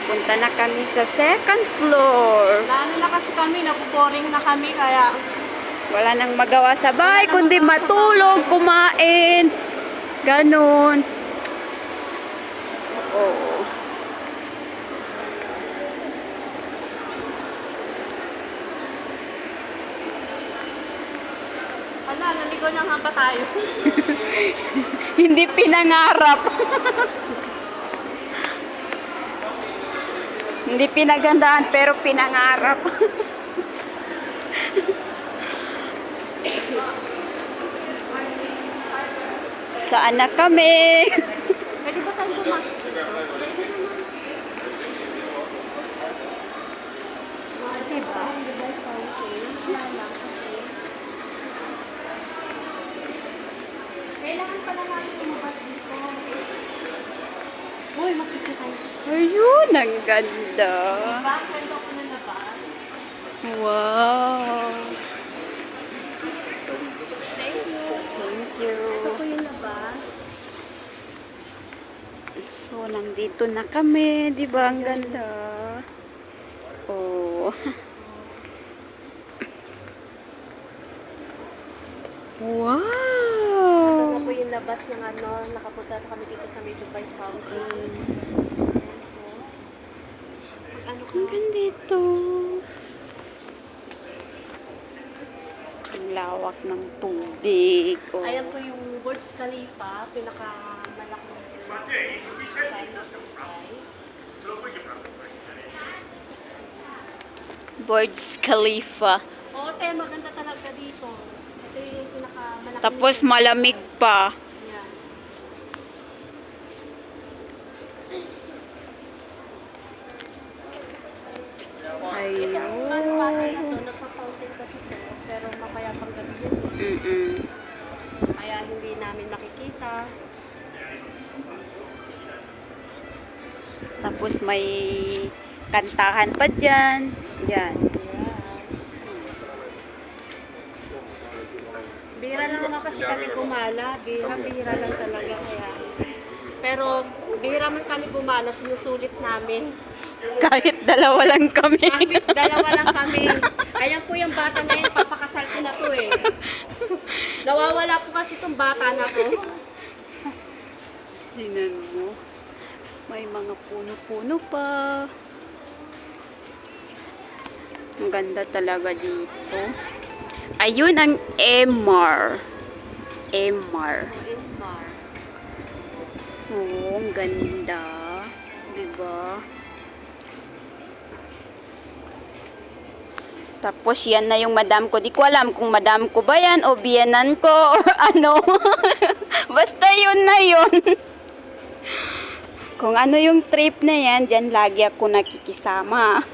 Papunta na kami sa second floor. Lalo na kasi kami, napuboring na kami, kaya Wala nang magawa sa bahay, kundi matulog, kumain. Ganon. Oo. naligo na nga ba tayo? Hindi pinangarap. Hindi pinagandaan pero pinangarap. Saan na kami? Pwede ba tayo pumasok dito? Diba? Kailangan pala natin lumabas dito. Uy, makikita tayo. Ayun, ang ganda. Diba? Kwento ko na labas. Wow. Thank you. Thank you. Ito po yung labas. So, nandito na kami. Di ba? Ang ganda. Oh. Wow. Ito na po yung labas ng ano. Nakapunta na kami dito sa Medyo Bay Fountain. Ano ka? Ang ganda ito. Ang lawak ng tubig. Oh. Ayan po yung Burj Khalifa. Pinakamalaking sign sa Dubai. Burj Khalifa. Oo, te, maganda talaga dito. Ito yung pinakamalaking. Tapos malamig pa. Yan. Ito yung bata na to, nagpa-fountain kasi to, pero mapayapang gabi yun. Kaya hindi namin makikita. Tapos may kantahan pa dyan. Yan. Yes. Bihira lang naman kasi kami gumala. Bihira lang talaga kaya. Pero bihira man kami gumala, sinusulit namin. Kahit dalawa lang kami. Kahit dalawa lang kami. Ayan po yung bata na yun, papakasal ko na to eh. Nawawala po kasi itong bata na to. Tingnan mo. May mga puno-puno pa. Ang ganda talaga dito. Ayun ang Emaar. Emaar. Inmar. Oo, ang ganda. Diba? Tapos yan na yung madam ko. Di ko alam kung madam ko ba yan o biyanan ko or ano. Basta yun na yun. Kung ano yung trip na yan, dyan lagi ako nakikisama.